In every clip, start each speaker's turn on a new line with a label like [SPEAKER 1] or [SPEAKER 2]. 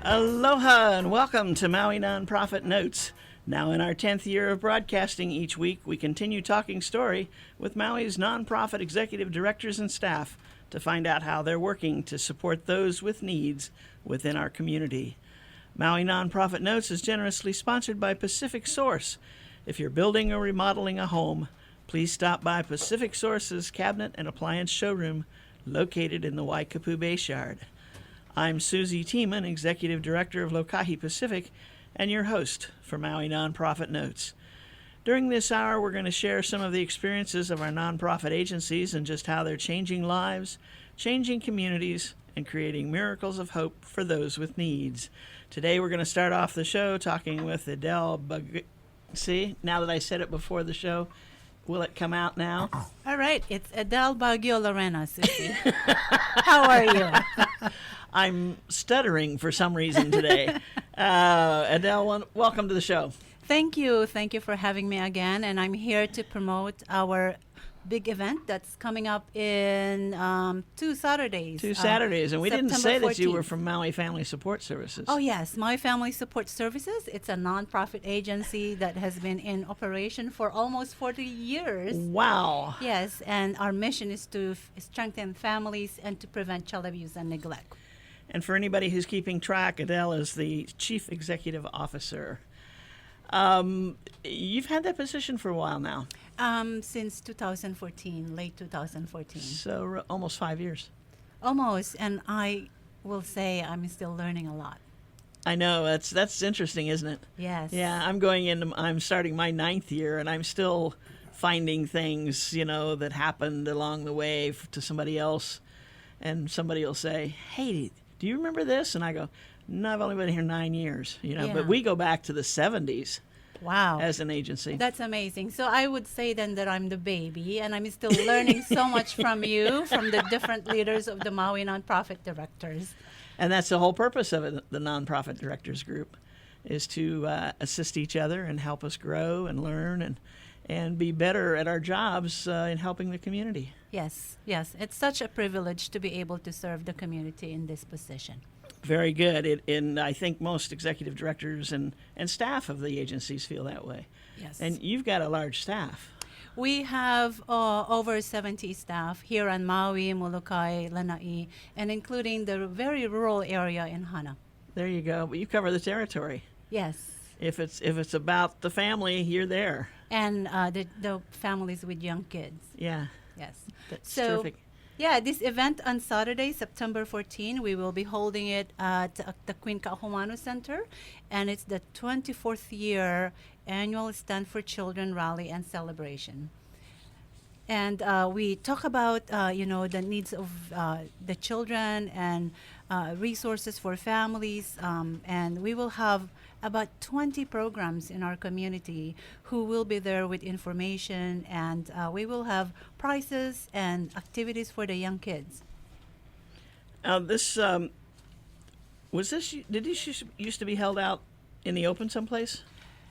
[SPEAKER 1] Aloha and welcome to Maui Nonprofit Notes. Now in our 10th year of broadcasting each week, we continue talking story with Maui's nonprofit executive directors and staff to find out how they're working to support those with needs within our community. Maui Nonprofit Notes is generously sponsored by Pacific Source. If you're building or remodeling a home, please stop by Pacific Source's cabinet and appliance showroom located in the Waikapu Bayshard. I'm Susie Tiemann, Executive Director of Lokahi Pacific, and your host for Maui Nonprofit Notes. During this hour, we're going to share some of the experiences of our nonprofit agencies and just how they're changing lives, changing communities, and creating miracles of hope for those with needs. Today, we're going to start off the show talking with Adele See, now that I said it before the show, will it come out now?
[SPEAKER 2] All right, it's Adele Baguio Lorena, Susie. How are you?
[SPEAKER 1] I'm stuttering for some reason today. Adele, welcome to the show.
[SPEAKER 2] Thank you. Thank you for having me again. And I'm here to promote our big event that's coming up in 2 Saturdays.
[SPEAKER 1] And we didn't
[SPEAKER 2] September
[SPEAKER 1] say
[SPEAKER 2] 14th.
[SPEAKER 1] that you were from Maui Family Support Services.
[SPEAKER 2] Oh, yes. Maui Family Support Services. It's a nonprofit agency that has been in operation for almost 40 years.
[SPEAKER 1] Wow.
[SPEAKER 2] Yes, and our mission is to strengthen families and to prevent child abuse and neglect.
[SPEAKER 1] And for anybody who's keeping track, Adele is the Chief Executive Officer. You've had that position for a while now.
[SPEAKER 2] Since 2014, late 2014.
[SPEAKER 1] So almost 5 years.
[SPEAKER 2] Almost, and I will say I'm still learning a lot.
[SPEAKER 1] I know, that's interesting, isn't it?
[SPEAKER 2] Yes.
[SPEAKER 1] Yeah, I'm starting my 9th year, and I'm still finding things, that happened along the way to somebody else. And somebody will say, hey, do you remember this? And I go, no, I've only been here 9 years,
[SPEAKER 2] Yeah.
[SPEAKER 1] But we go back to the 70s.
[SPEAKER 2] Wow.
[SPEAKER 1] As an agency.
[SPEAKER 2] That's amazing. So I would say then that I'm the baby, and I'm still learning so much from you, from the different leaders of the Maui Nonprofit Directors.
[SPEAKER 1] And that's the whole purpose of it, the Nonprofit Directors Group, is to assist each other and help us grow and learn and be better at our jobs in helping the community.
[SPEAKER 2] Yes. It's such a privilege to be able to serve the community in this position.
[SPEAKER 1] Very good. And I think most executive directors and staff of the agencies feel that way.
[SPEAKER 2] Yes.
[SPEAKER 1] And you've got a large staff.
[SPEAKER 2] We have over 70 staff here on Maui, Molokai, Lanai, and including the very rural area in Hana.
[SPEAKER 1] There you go. But you cover the territory.
[SPEAKER 2] Yes.
[SPEAKER 1] If it's about the family, you're there.
[SPEAKER 2] And the families with young kids.
[SPEAKER 1] Yeah.
[SPEAKER 2] Yes.
[SPEAKER 1] That's terrific.
[SPEAKER 2] Yeah, this event on Saturday, September 14, we will be holding it at the Queen Kahumanu Center, and it's the 24th year annual Stand for Children rally and celebration. And we talk about, the needs of the children and resources for families, and we will have about 20 programs in our community who will be there with information, and we will have prizes and activities for the young kids.
[SPEAKER 1] Did this used to be held out in the open someplace?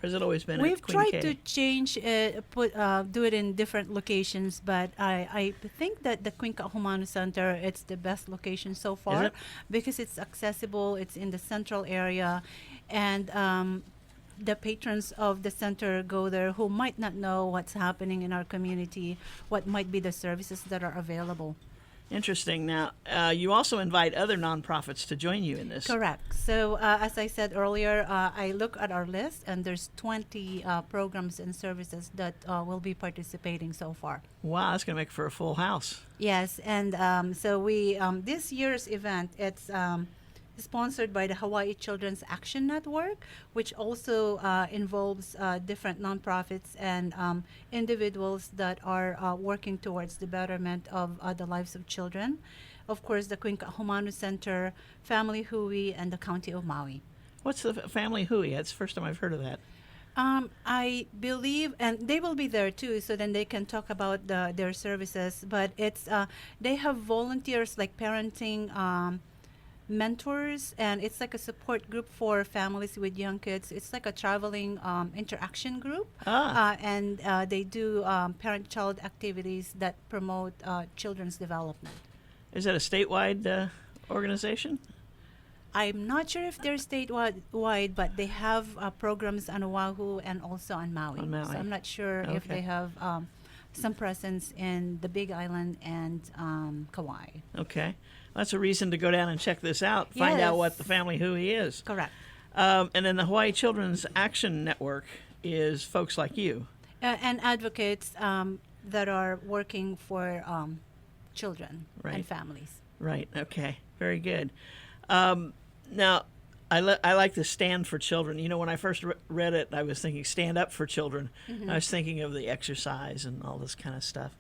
[SPEAKER 1] Or has it always been
[SPEAKER 2] We've
[SPEAKER 1] at Queen
[SPEAKER 2] tried
[SPEAKER 1] K?
[SPEAKER 2] to change it, do it in different locations, but I think that the Queen Kahumanu Center, it's the best location so far because it's accessible, it's in the central area, and the patrons of the center go there who might not know what's happening in our community, what might be the services that are available.
[SPEAKER 1] Interesting. Now, you also invite other nonprofits to join you in this.
[SPEAKER 2] Correct. So, as I said earlier, I look at our list, and there's 20 programs and services that will be participating so far.
[SPEAKER 1] Wow, that's going to make for a full house.
[SPEAKER 2] Yes, and so we this year's event, it's sponsored by the Hawaii Children's Action Network, which also involves different nonprofits and individuals that are working towards the betterment of the lives of children. Of course, the Queen Kahumanu Center, Family Hui, and the County of Maui.
[SPEAKER 1] What's the Family Hui? That's the first time I've heard of that.
[SPEAKER 2] I believe, and they will be there too, so then they can talk about their services. But it's they have volunteers like parenting mentors, and it's like a support group for families with young kids. It's like a traveling interaction group, and they do parent-child activities that promote children's development.
[SPEAKER 1] Is that a statewide organization?
[SPEAKER 2] I'm not sure if they're statewide, but they have programs on Oahu and also on Maui.
[SPEAKER 1] On Maui.
[SPEAKER 2] So I'm not sure if
[SPEAKER 1] Okay.
[SPEAKER 2] they have some presence in the Big Island and Kauai.
[SPEAKER 1] Okay. That's a reason to go down and check this out. Find out
[SPEAKER 2] Yes.
[SPEAKER 1] what the family hui is.
[SPEAKER 2] Correct.
[SPEAKER 1] And then the Hawaii Children's Action Network is folks like you.
[SPEAKER 2] And advocates that are working for children
[SPEAKER 1] Right.
[SPEAKER 2] and families.
[SPEAKER 1] Right. Okay. Very good. Now, I like the Stand for Children. You know, when I first read it, I was thinking Stand Up for Children. I was thinking of the exercise and all this kind of stuff.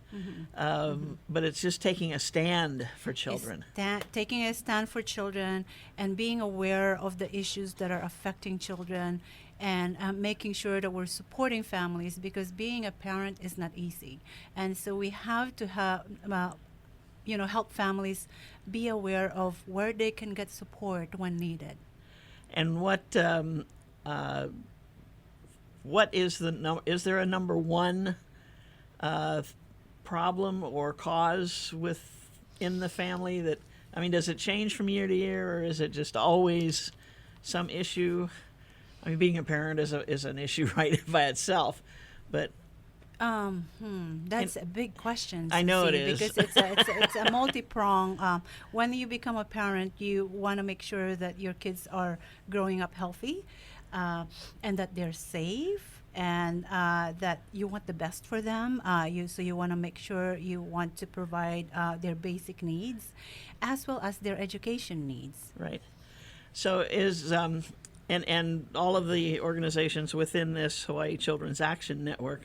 [SPEAKER 1] But it's just taking a stand for children.
[SPEAKER 2] Taking a stand for children and being aware of the issues that are affecting children and making sure that we're supporting families, because being a parent is not easy. And so we have to have, help families be aware of where they can get support when needed.
[SPEAKER 1] And what is is there a number one problem or cause within the family that, I mean, does it change from year to year, or is it just always some issue? I mean, being a parent is an issue right by itself, but
[SPEAKER 2] That's a big question.
[SPEAKER 1] I know it
[SPEAKER 2] Cece,
[SPEAKER 1] is.
[SPEAKER 2] because it's a multi-prong. When you become a parent, you want to make sure that your kids are growing up healthy, and that they're safe, and that you want the best for them. So you want to make sure you want to provide their basic needs, as well as their education needs.
[SPEAKER 1] right. So is and all of the organizations within this Hawaii Children's Action Network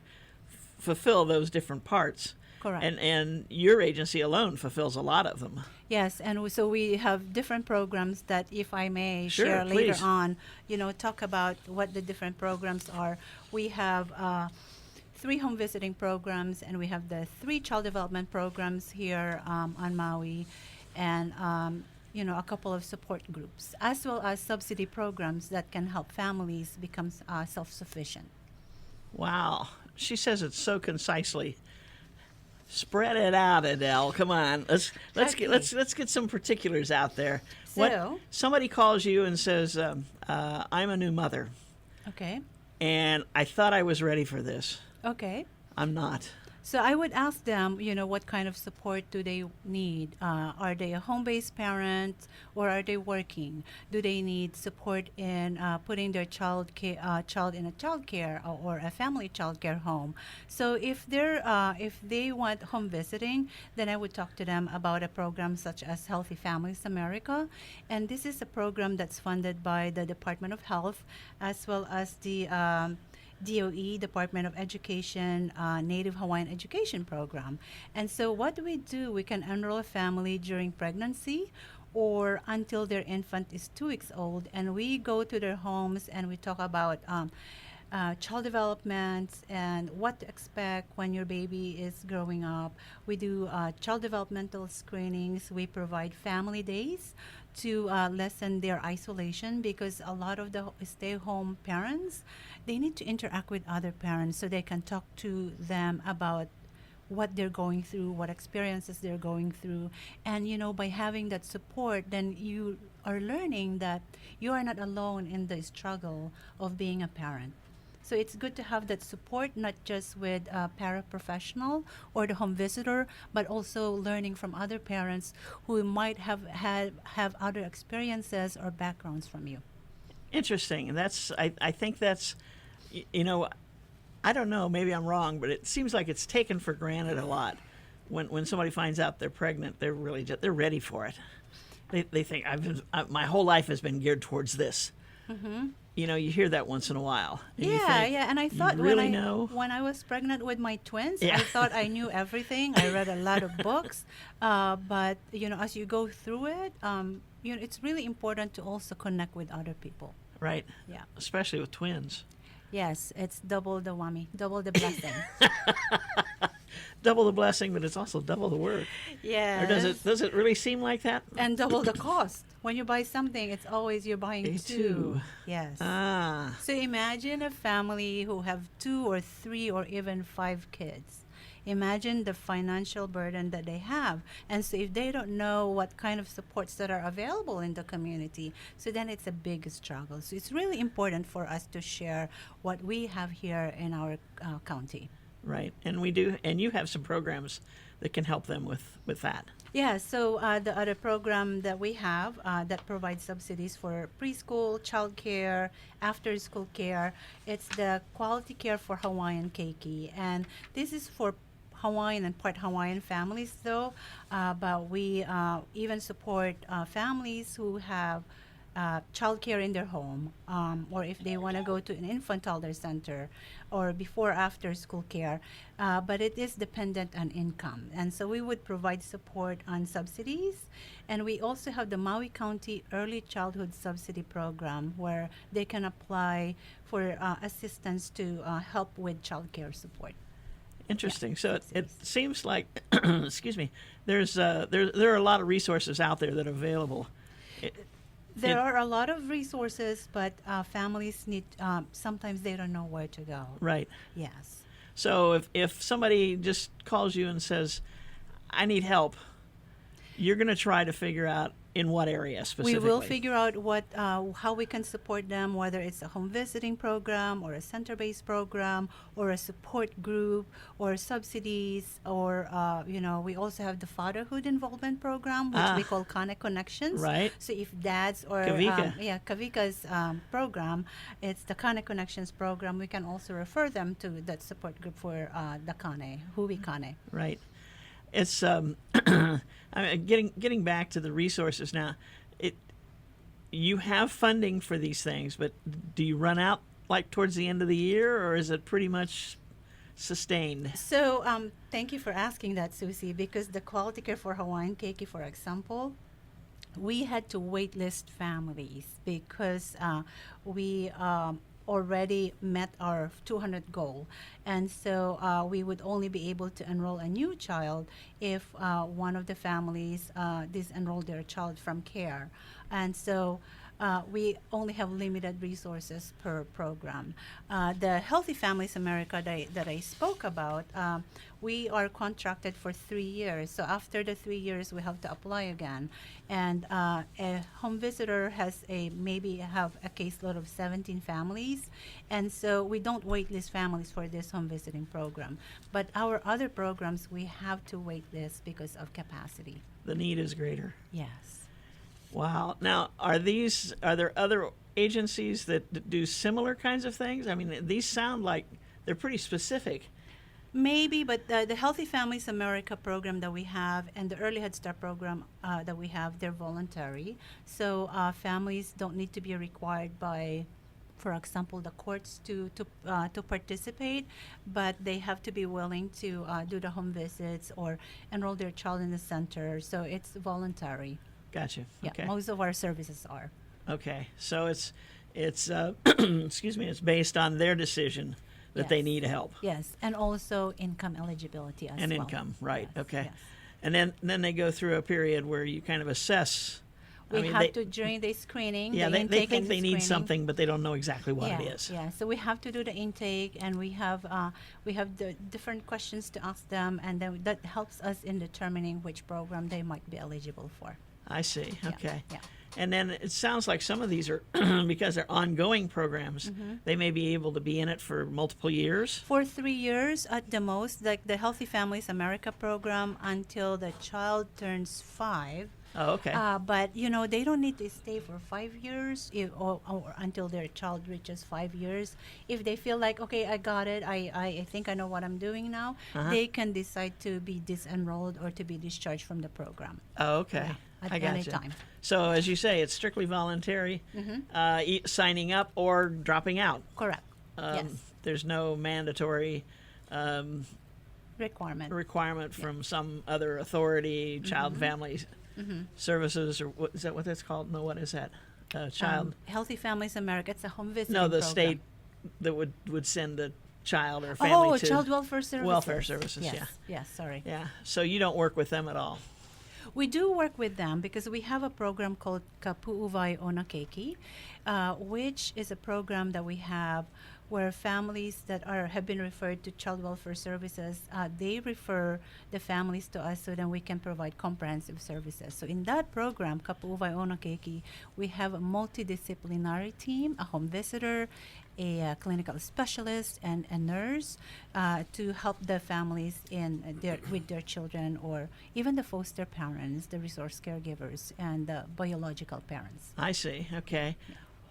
[SPEAKER 1] fulfill those different parts.
[SPEAKER 2] Correct.
[SPEAKER 1] And your agency alone fulfills a lot of them.
[SPEAKER 2] Yes, and so we have different programs that, if I may
[SPEAKER 1] Sure,
[SPEAKER 2] share later
[SPEAKER 1] please.
[SPEAKER 2] on, talk about what the different programs are. We have 3 home visiting programs, and we have the 3 child development programs here on Maui, and a couple of support groups, as well as subsidy programs that can help families become self-sufficient.
[SPEAKER 1] Wow. She says it so concisely. Spread it out, Adele. Come on. Let's get some particulars out there.
[SPEAKER 2] So-
[SPEAKER 1] Somebody calls you and says, I'm a new mother,
[SPEAKER 2] Okay.
[SPEAKER 1] and I thought I was ready for this.
[SPEAKER 2] Okay.
[SPEAKER 1] I'm not.
[SPEAKER 2] So I would ask them, what kind of support do they need? Are they a home-based parent, or are they working? Do they need support in putting their child in a child care or a family child care home? So if they want home visiting, then I would talk to them about a program such as Healthy Families America, and this is a program that's funded by the Department of Health, as well as the DOE, Department of Education, Native Hawaiian Education Program. And so what we do, we can enroll a family during pregnancy or until their infant is 2 weeks old, and we go to their homes and we talk about child development and what to expect when your baby is growing up. We do child developmental screenings. We provide family days to lessen their isolation, because a lot of the stay-home parents, they need to interact with other parents so they can talk to them about what they're going through, what experiences they're going through. And by having that support, then you are learning that you are not alone in the struggle of being a parent. So it's good to have that support, not just with a paraprofessional or the home visitor, but also learning from other parents who might have other experiences or backgrounds from you.
[SPEAKER 1] Interesting. I think that's, I don't know, maybe I'm wrong, but it seems like it's taken for granted a lot. When somebody finds out they're pregnant, they're ready for it. They think my whole life has been geared towards this. Mm-hmm. You hear that once in a while. And you think,
[SPEAKER 2] and I thought
[SPEAKER 1] you really know?
[SPEAKER 2] when I was pregnant with my twins,
[SPEAKER 1] Yeah.
[SPEAKER 2] I thought I knew everything. I read a lot of books, but as you go through it, it's really important to also connect with other people.
[SPEAKER 1] Right.
[SPEAKER 2] Yeah.
[SPEAKER 1] Especially with twins.
[SPEAKER 2] Yes, it's double the whammy, double the blessing.
[SPEAKER 1] double the blessing, but it's also double the work.
[SPEAKER 2] Yes.
[SPEAKER 1] Or does it really seem like that?
[SPEAKER 2] And double the cost. When you buy something, it's always you're buying
[SPEAKER 1] A
[SPEAKER 2] two.
[SPEAKER 1] two.
[SPEAKER 2] Yes.
[SPEAKER 1] Ah,
[SPEAKER 2] So imagine a family who have 2 or 3 or even 5 kids. Imagine the financial burden that they have. And so if they don't know what kind of supports that are available in the community, so then it's a big struggle. So it's really important for us to share what we have here in our county.
[SPEAKER 1] right. And we do, and you have some programs that can help them with that.
[SPEAKER 2] Yeah, so the other program that we have that provides subsidies for preschool, childcare, after-school care, it's the Quality Care for Hawaiian Keiki. And this is for Hawaiian and part Hawaiian families, though, but we even support families who have childcare in their home, or if they want to go to an infant toddler center, or before after school care, but it is dependent on income. And so we would provide support on subsidies, and we also have the Maui County Early Childhood Subsidy Program where they can apply for assistance to help with childcare support.
[SPEAKER 1] Interesting. So it
[SPEAKER 2] subsidies.
[SPEAKER 1] seems like, excuse me, there are a lot of resources out there that are available.
[SPEAKER 2] There are a lot of resources, but families need, sometimes they don't know where to go.
[SPEAKER 1] Right.
[SPEAKER 2] Yes.
[SPEAKER 1] So if somebody just calls you and says, I need help, you're going to try to figure out in what area specifically.
[SPEAKER 2] We will figure out what how we can support them, whether it's a home visiting program or a center-based program or a support group or subsidies, or we also have the fatherhood involvement program, which we call Kane Connections.
[SPEAKER 1] Right.
[SPEAKER 2] So if dads or
[SPEAKER 1] Kavika.
[SPEAKER 2] Kavika's program, it's the Kane Connections program. We can also refer them to that support group for the Kane, Hui Kane.
[SPEAKER 1] Right. It's I mean, getting back to the resources now. You have funding for these things, but do you run out like towards the end of the year, or is it pretty much sustained?
[SPEAKER 2] So thank you for asking that, Susie, because the Quality Care for Hawaiian Keiki, for example, we had to wait list families because we already met our 200 goal. And so we would only be able to enroll a new child if one of the families disenrolled their child from care. And so we only have limited resources per program. The Healthy Families America that I spoke about, we are contracted for 3 years. So after the 3 years, we have to apply again. And a home visitor has maybe have a caseload of 17 families. And so we don't wait list families for this home visiting program. But our other programs, we have to wait list because of capacity.
[SPEAKER 1] The need is greater.
[SPEAKER 2] Yes.
[SPEAKER 1] Wow. Now, are there other agencies that do similar kinds of things? I mean, these sound like they're pretty specific.
[SPEAKER 2] Maybe, but the Healthy Families America program that we have and the Early Head Start program that we have, they're voluntary. So families don't need to be required by, for example, the courts to participate, but they have to be willing to do the home visits or enroll their child in the center. So it's voluntary.
[SPEAKER 1] Gotcha.
[SPEAKER 2] Yeah,
[SPEAKER 1] Okay.
[SPEAKER 2] most of our services are.
[SPEAKER 1] Okay. So it's excuse me, it's based on their decision that they
[SPEAKER 2] Yes.
[SPEAKER 1] need help.
[SPEAKER 2] Yes, and also income eligibility as
[SPEAKER 1] And
[SPEAKER 2] well.
[SPEAKER 1] income, right?
[SPEAKER 2] Yes,
[SPEAKER 1] Okay.
[SPEAKER 2] yes.
[SPEAKER 1] And then they go through a period where you kind of assess.
[SPEAKER 2] We
[SPEAKER 1] I mean,
[SPEAKER 2] have to, during the screening,
[SPEAKER 1] Yeah,
[SPEAKER 2] the
[SPEAKER 1] they
[SPEAKER 2] intake
[SPEAKER 1] think
[SPEAKER 2] and the
[SPEAKER 1] they need
[SPEAKER 2] screening.
[SPEAKER 1] something, but they don't know exactly what
[SPEAKER 2] yeah,
[SPEAKER 1] it is.
[SPEAKER 2] Yeah, so we have to do the intake, and we have the different questions to ask them, and then that helps us in determining which program they might be eligible for.
[SPEAKER 1] I see.
[SPEAKER 2] Yeah,
[SPEAKER 1] Okay.
[SPEAKER 2] yeah.
[SPEAKER 1] And then it sounds like some of these are because they're ongoing programs.
[SPEAKER 2] Mm-hmm.
[SPEAKER 1] They may be able to be in it for multiple years.
[SPEAKER 2] For 3 years at the most, like the Healthy Families America program, until the child turns 5.
[SPEAKER 1] Oh, okay.
[SPEAKER 2] But they don't need to stay for 5 years or until their child reaches 5 years. If they feel like, okay, I got it, I think I know what I'm doing now, they can decide to be disenrolled or to be discharged from the program.
[SPEAKER 1] Oh, okay.
[SPEAKER 2] At
[SPEAKER 1] I
[SPEAKER 2] any
[SPEAKER 1] gotcha.
[SPEAKER 2] time.
[SPEAKER 1] So as you say, it's strictly voluntary, signing up or dropping out.
[SPEAKER 2] Correct. Yes.
[SPEAKER 1] There's no mandatory
[SPEAKER 2] Requirement.
[SPEAKER 1] requirement from some other authority, Child and Family Services, or is that what that's called? No, what is that? Child.
[SPEAKER 2] Healthy Families America, it's a home visiting
[SPEAKER 1] No, the
[SPEAKER 2] program.
[SPEAKER 1] state that would send the child or family to
[SPEAKER 2] child welfare services.
[SPEAKER 1] welfare services.
[SPEAKER 2] Yes.
[SPEAKER 1] Yeah.
[SPEAKER 2] Yes, sorry.
[SPEAKER 1] Yeah. So you don't work with them at all.
[SPEAKER 2] We do work with them because we have a program called Kapu'uvai Onakeki, which is a program that we have where families that have been referred to child welfare services, they refer the families to us so that we can provide comprehensive services. So in that program, Kapu'uvai Onakeki, we have a multidisciplinary team, a home visitor, a clinical specialist, and a nurse to help the families with their children, or even the foster parents, the resource caregivers, and the biological parents.
[SPEAKER 1] I see. Okay.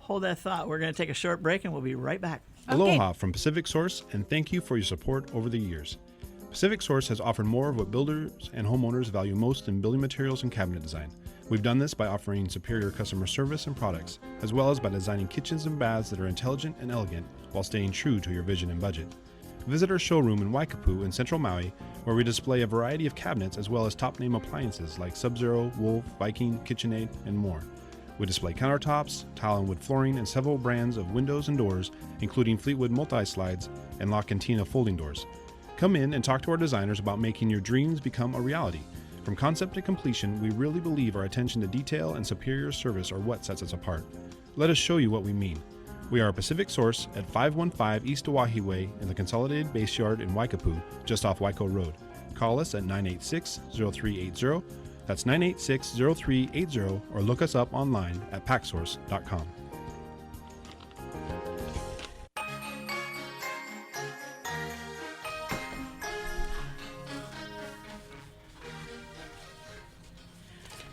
[SPEAKER 1] Hold that thought. We're going to take a short break and we'll be right back.
[SPEAKER 3] Aloha from Pacific Source, and thank you for your support over the years. Pacific Source has offered more of what builders and homeowners value most in building materials and cabinet design. We've done this by offering superior customer service and products, as well as by designing kitchens and baths that are intelligent and elegant while staying true to your vision and budget. Visit our showroom in Waikapu in Central Maui, where we display a variety of cabinets as well as top-name appliances like Sub-Zero, Wolf, Viking, KitchenAid, and more. We display countertops, tile and wood flooring, and several brands of windows and doors, including Fleetwood multi-slides and La Cantina folding doors. Come in and talk to our designers about making your dreams become a reality. From concept to completion, we really believe our attention to detail and superior service are what sets us apart. Let us show you what we mean. We are a Pacific Source at 515 East Oahe Way in the Consolidated Base Yard in Waikapu, just off Waiko Road. Call us at 986-0380. That's 986-0380, or look us up online at packsource.com.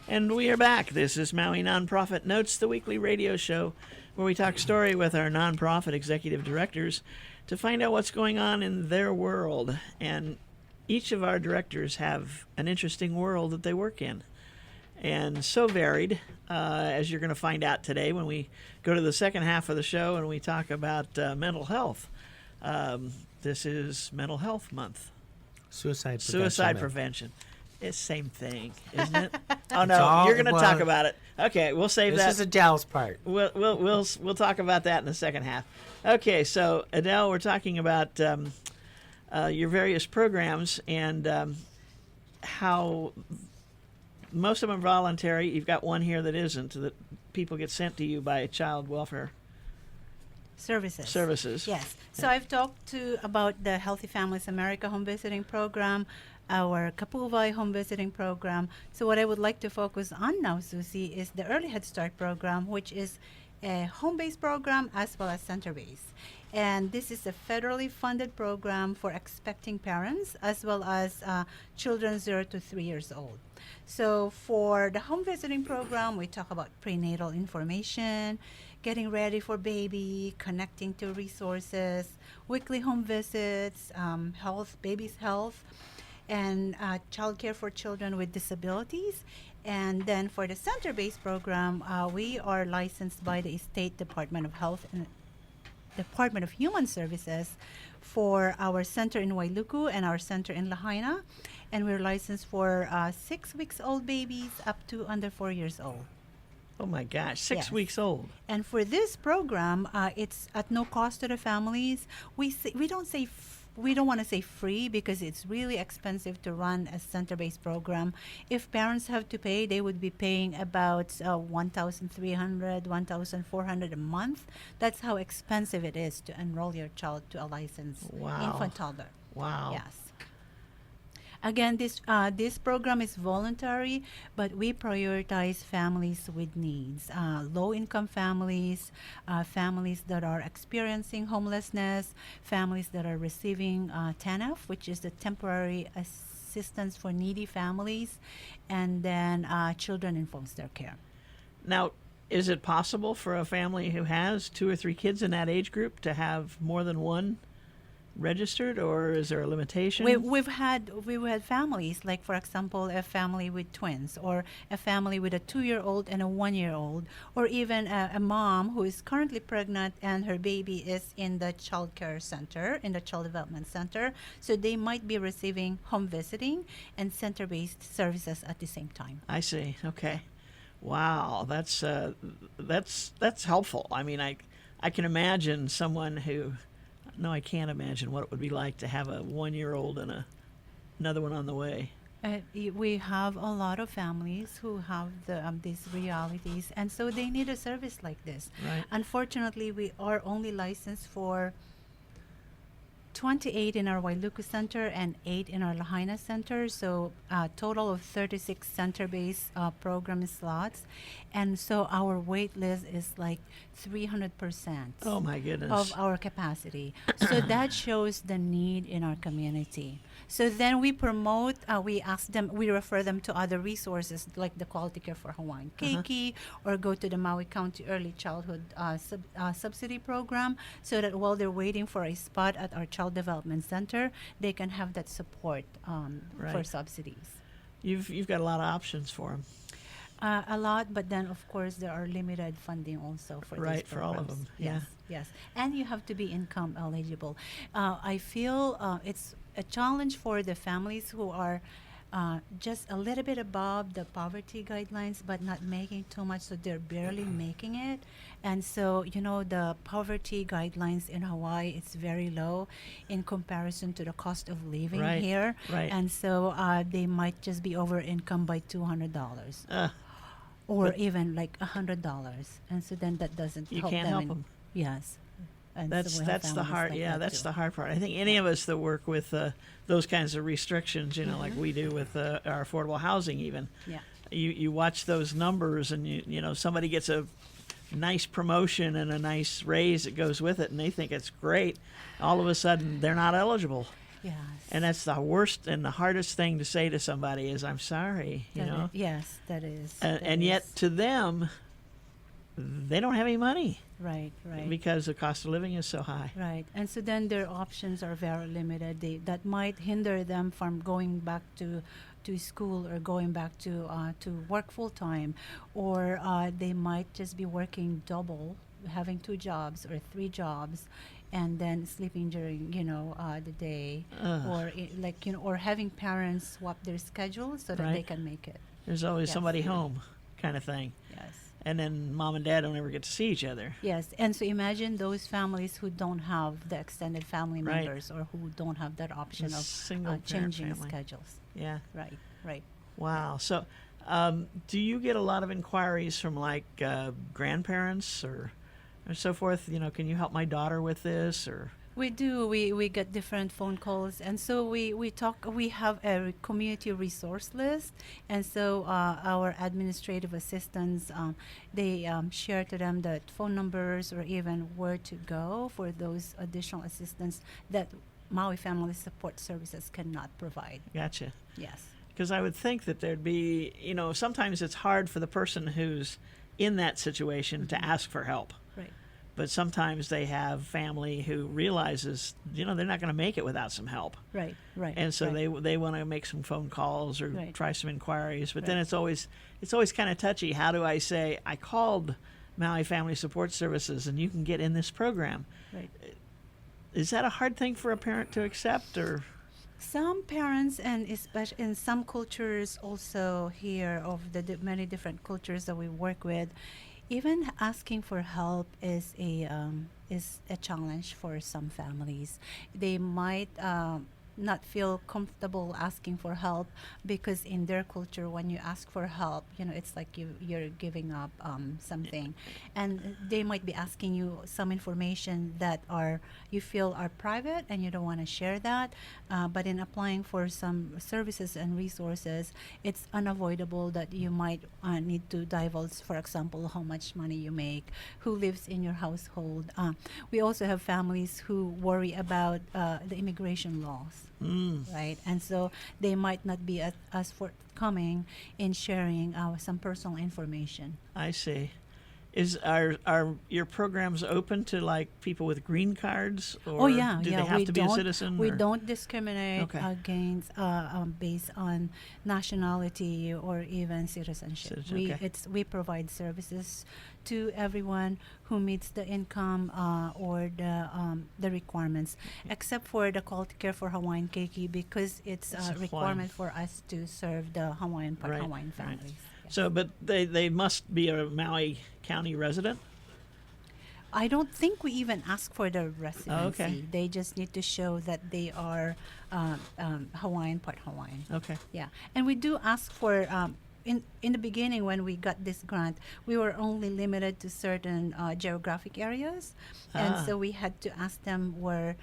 [SPEAKER 1] And we are back. This is Maui Nonprofit Notes, the weekly radio show where we talk story with our nonprofit executive directors to find out what's going on in their world. And each of our directors have an interesting world that they work in, and so varied, as you're going to find out today when we go to the second half of the show and we talk about mental health. This is Mental Health Month.
[SPEAKER 4] Suicide
[SPEAKER 1] prevention. It's same thing, isn't it? Oh no, you're going to talk about it. Okay, we'll save that.
[SPEAKER 4] This is Adele's part.
[SPEAKER 1] We'll talk about that in the second half. Okay, so Adele, we're talking about your various programs and how most of them are voluntary. You've got one here that isn't, that people get sent to you by child welfare services.
[SPEAKER 2] Yes. So I've talked about the Healthy Families America home visiting program, our Kapu'uvai home visiting program. So what I would like to focus on now, Susie, is the Early Head Start program, which is a home-based program as well as center-based. And this is a federally funded program for expecting parents as well as children 0 to 3 years old. So for the home visiting program, we talk about prenatal information, getting ready for baby, connecting to resources, weekly home visits, baby's health, and childcare for children with disabilities. And then for the center-based program, we are licensed by the State Department of Health and Department of Human Services for our center in Wailuku and our center in Lahaina. And we're licensed for 6 weeks old babies up to under 4 years old.
[SPEAKER 1] Oh my gosh, 6 weeks old.
[SPEAKER 2] And for this program, it's at no cost to the families. We don't want to say free because it's really expensive to run a center-based program. If parents have to pay, they would be paying about $1,300, $1,400 a month. That's how expensive it is to enroll your child to a licensed infant toddler.
[SPEAKER 1] Wow.
[SPEAKER 2] Yes. Again, this program is voluntary, but we prioritize families with needs, low-income families, families that are experiencing homelessness, families that are receiving TANF, which is the Temporary Assistance for Needy Families, and then children in foster care.
[SPEAKER 1] Now, is it possible for a family who has 2 or 3 kids in that age group to have more than one registered, or is there a limitation?
[SPEAKER 2] We've had families, like for example a family with twins, or a family with a 2-year-old and a 1-year-old, or even a mom who is currently pregnant and her baby is in the child care center, in the child development center, so they might be receiving home visiting and center-based services at the same time.
[SPEAKER 1] I see. Okay. Wow, that's helpful. I mean, I can imagine someone who no, I can't imagine what it would be like to have a 1-year-old and another one on the way.
[SPEAKER 2] We have a lot of families who have these realities, and so they need a service like this.
[SPEAKER 1] Right.
[SPEAKER 2] Unfortunately, we are only licensed for 28 in our Wailuku Center and 8 in our Lahaina Center, so a total of 36 center-based program slots. And so our wait list is like 300%
[SPEAKER 1] Oh my goodness.
[SPEAKER 2] of our capacity. So that shows the need in our community. So then we promote, we refer them to other resources like the Quality Care for Hawaiian Keiki, or go to the Maui County Early Childhood Subsidy Program, so that while they're waiting for a spot at our Child Development Center, they can have that support for
[SPEAKER 1] Right.
[SPEAKER 2] subsidies.
[SPEAKER 1] You've got a lot of options for them.
[SPEAKER 2] A lot, but then of course there are limited funding also for these
[SPEAKER 1] Right, for all of
[SPEAKER 2] programs.
[SPEAKER 1] them, yeah.
[SPEAKER 2] Yes, and you have to be income eligible. I feel it's a challenge for the families who are just a little bit above the poverty guidelines, but not making too much, so they're barely making it. And so, the poverty guidelines in Hawaii, it's very low in comparison to the cost of living
[SPEAKER 1] Right,
[SPEAKER 2] here.
[SPEAKER 1] right.
[SPEAKER 2] And so they might just be over income by $200.
[SPEAKER 1] Uh,
[SPEAKER 2] Or
[SPEAKER 1] But-
[SPEAKER 2] even like $100, and so then that doesn't
[SPEAKER 1] You
[SPEAKER 2] help
[SPEAKER 1] can't
[SPEAKER 2] them.
[SPEAKER 1] help
[SPEAKER 2] in-
[SPEAKER 1] them.
[SPEAKER 2] Yes, and so
[SPEAKER 1] That's
[SPEAKER 2] we have
[SPEAKER 1] the
[SPEAKER 2] families
[SPEAKER 1] hard
[SPEAKER 2] like
[SPEAKER 1] yeah
[SPEAKER 2] that
[SPEAKER 1] that's
[SPEAKER 2] too.
[SPEAKER 1] the hard part. I think any of us that work with those kinds of restrictions, like we do with our affordable housing, even
[SPEAKER 2] Yeah,
[SPEAKER 1] you watch those numbers, and somebody gets a nice promotion and a nice raise that goes with it, and they think it's great. All of a sudden they're not eligible,
[SPEAKER 2] yes.
[SPEAKER 1] and that's the worst and the hardest thing to say to somebody is, I'm sorry,
[SPEAKER 2] Yes, that is.
[SPEAKER 1] and yet to them they don't have any money
[SPEAKER 2] right,
[SPEAKER 1] because the cost of living is so high.
[SPEAKER 2] right, and so then their options are very limited. That might hinder them from going back to school, or going back to work full time, or they might just be working double, having 2 jobs or 3 jobs, and then sleeping during the day,
[SPEAKER 1] Ugh.
[SPEAKER 2] or having parents swap their schedules so that they
[SPEAKER 1] Right.
[SPEAKER 2] can make it.
[SPEAKER 1] There's always
[SPEAKER 2] Yes.
[SPEAKER 1] somebody home, kind of thing.
[SPEAKER 2] Yes.
[SPEAKER 1] And then mom and dad don't ever get to see each other.
[SPEAKER 2] Yes, and so imagine those families who don't have the extended family
[SPEAKER 1] Right.
[SPEAKER 2] members, or who don't have that option of
[SPEAKER 1] Single-parent
[SPEAKER 2] changing
[SPEAKER 1] family.
[SPEAKER 2] schedules.
[SPEAKER 1] Yeah.
[SPEAKER 2] Right.
[SPEAKER 1] Wow. So, do you get a lot of inquiries from like grandparents or so forth? Can you help my daughter with this? Or
[SPEAKER 2] We do. We get different phone calls, and so we talk. We have a community resource list, and so our administrative assistants they share to them the phone numbers, or even where to go for those additional assistance that Maui Family Support Services cannot provide.
[SPEAKER 1] gotcha.
[SPEAKER 2] Yes.
[SPEAKER 1] Because I would think that there'd be, sometimes it's hard for the person who's in that situation to ask for help.
[SPEAKER 2] Right.
[SPEAKER 1] But sometimes they have family who realizes, they're not going to make it without some help.
[SPEAKER 2] Right.
[SPEAKER 1] And so
[SPEAKER 2] right.
[SPEAKER 1] they want to make some phone calls or
[SPEAKER 2] Right.
[SPEAKER 1] try some inquiries. But then
[SPEAKER 2] Right.
[SPEAKER 1] it's always kind of touchy. How do I say, I called Maui Family Support Services and you can get in this program?
[SPEAKER 2] Right.
[SPEAKER 1] Is that a hard thing for a parent to accept, or?
[SPEAKER 2] Some parents, and especially in some cultures also here, of the many different cultures that we work with, even asking for help is a challenge for some families. They might not feel comfortable asking for help, because in their culture, when you ask for help, it's like you're giving up something, and they might be asking you some information that you feel are private, and you don't want to share that. But in applying for some services and resources, it's unavoidable that you might need to divulge, for example, how much money you make, who lives in your household. We also have families who worry about the immigration laws. Right, and so they might not be as forthcoming in sharing some personal information.
[SPEAKER 1] I see. Are your programs open to like people with green cards, or
[SPEAKER 2] Oh yeah,
[SPEAKER 1] do
[SPEAKER 2] yeah.
[SPEAKER 1] they have
[SPEAKER 2] we
[SPEAKER 1] to be a
[SPEAKER 2] don't-
[SPEAKER 1] citizen?
[SPEAKER 2] We
[SPEAKER 1] or?
[SPEAKER 2] don't discriminate
[SPEAKER 1] Okay.
[SPEAKER 2] against based on nationality or even citizenship.
[SPEAKER 1] Okay.
[SPEAKER 2] We provide services to everyone who meets the income or the requirements, except for the Quality Care for Hawaiian Keiki, because it's
[SPEAKER 1] It's
[SPEAKER 2] a
[SPEAKER 1] Hawaiian.
[SPEAKER 2] requirement for us to serve the Hawaiian
[SPEAKER 1] Right,
[SPEAKER 2] Hawaiian
[SPEAKER 1] right.
[SPEAKER 2] families. Yes.
[SPEAKER 1] So, but they must be a Maui County resident.
[SPEAKER 2] I don't think we even ask for the residency.
[SPEAKER 1] okay.
[SPEAKER 2] They just need to show that they are Hawaiian, part Hawaiian.
[SPEAKER 1] Okay.
[SPEAKER 2] Yeah, and we do ask for in the beginning when we got this grant, we were only limited to certain geographic areas, and
[SPEAKER 1] Ah.
[SPEAKER 2] so we had to ask them where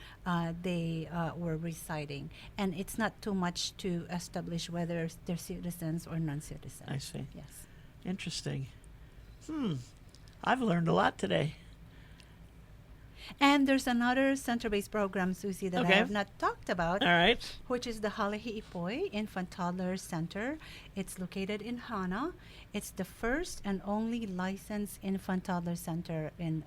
[SPEAKER 2] they were residing, and it's not too much to establish whether they're citizens or non-citizens.
[SPEAKER 1] I see.
[SPEAKER 2] Yes.
[SPEAKER 1] Interesting. I've learned a lot today.
[SPEAKER 2] And there's another center-based program, Susie, that
[SPEAKER 1] Okay.
[SPEAKER 2] I have not talked about,
[SPEAKER 1] All right.
[SPEAKER 2] which is the Halehi'ipoi Infant Toddler Center. It's located in Hana. It's the first and only licensed infant toddler center in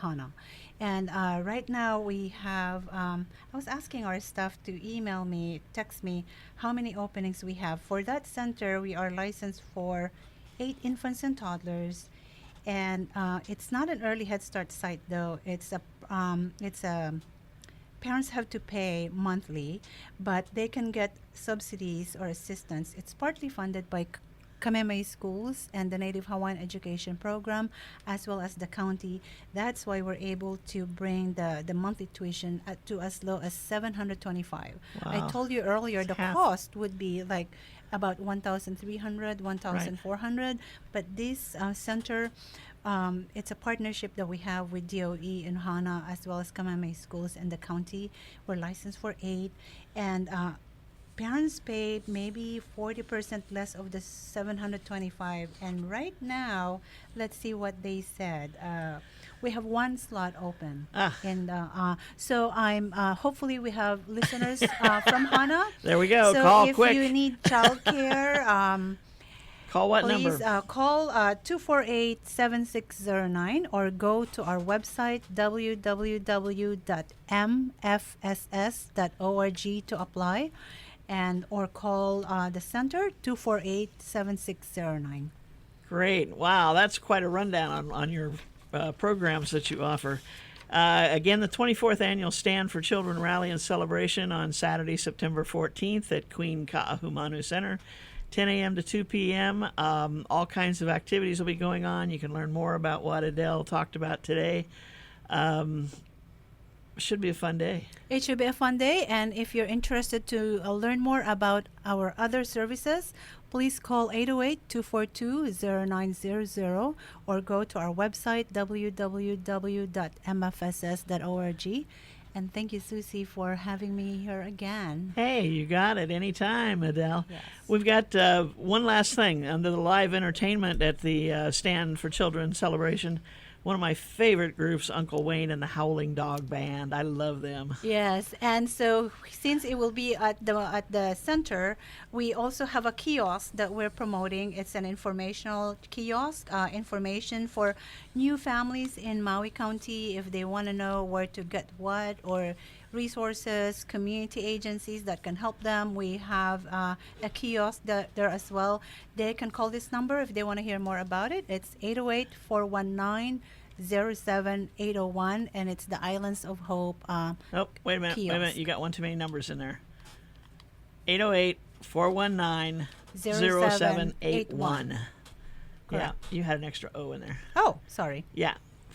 [SPEAKER 2] Hana. And right now we have, I was asking our staff to email me, text me, how many openings we have. For that center, we are licensed for 8 infants and toddlers. And it's not an early Head Start site, though. It's a parents have to pay monthly, but they can get subsidies or assistance. It's partly funded by Kameme schools and the Native Hawaiian Education Program, as well as the county. That's why we're able to bring the monthly tuition to as low as $725. I
[SPEAKER 1] Wow.
[SPEAKER 2] told you earlier the
[SPEAKER 1] Half.
[SPEAKER 2] cost would be like about 1,300, 1,400, but this center, it's a partnership that we have with DOE in Hana as well as Kamame schools and the county. We're licensed for 8, and parents pay maybe 40% less of the 725. And right now, let's see what they said. We have 1 slot open.
[SPEAKER 1] Ah.
[SPEAKER 2] And so I'm hopefully we have listeners from Hana.
[SPEAKER 1] There we go.
[SPEAKER 2] So
[SPEAKER 1] Call
[SPEAKER 2] if
[SPEAKER 1] quick.
[SPEAKER 2] you need childcare,
[SPEAKER 1] Call what
[SPEAKER 2] please
[SPEAKER 1] number?
[SPEAKER 2] call 248-7609 or go to our website www.mfss.org to apply, and or call the center 248-7609.
[SPEAKER 1] Great. Wow, that's quite a rundown on your programs that you offer. Again, the 24th Annual Stand for Children Rally and Celebration on Saturday, September 14th at Queen Ka'ahumanu Center, 10 a.m. to 2 p.m. All kinds of activities will be going on. You can learn more about what Adele talked about today. Should be a fun day.
[SPEAKER 2] It should be a fun day, and if you're interested to learn more about our other services, please call 808-242-0900 or go to our website www.mfss.org. And thank you, Susie, for having me here again.
[SPEAKER 1] Hey, you got it. Anytime, Adele.
[SPEAKER 2] Yes.
[SPEAKER 1] We've got one last thing under the live entertainment at the Stand for Children celebration. One of my favorite groups, Uncle Wayne and the Howling Dog Band. I love them.
[SPEAKER 2] Yes, and so since it will be at the center, we also have a kiosk that we're promoting. It's an informational kiosk, information for new families in Maui County if they want to know where to get what, or resources, community agencies that can help them. We have a kiosk there as well. They can call this number if they want to hear more about it. It's 808-419-07801, and it's the Islands of Hope.
[SPEAKER 1] Oh, wait a minute.
[SPEAKER 2] Kiosk.
[SPEAKER 1] You got one too many numbers in there. 808-419-0781. Yeah, you had an extra O in there.
[SPEAKER 2] Oh, sorry.
[SPEAKER 1] Yeah,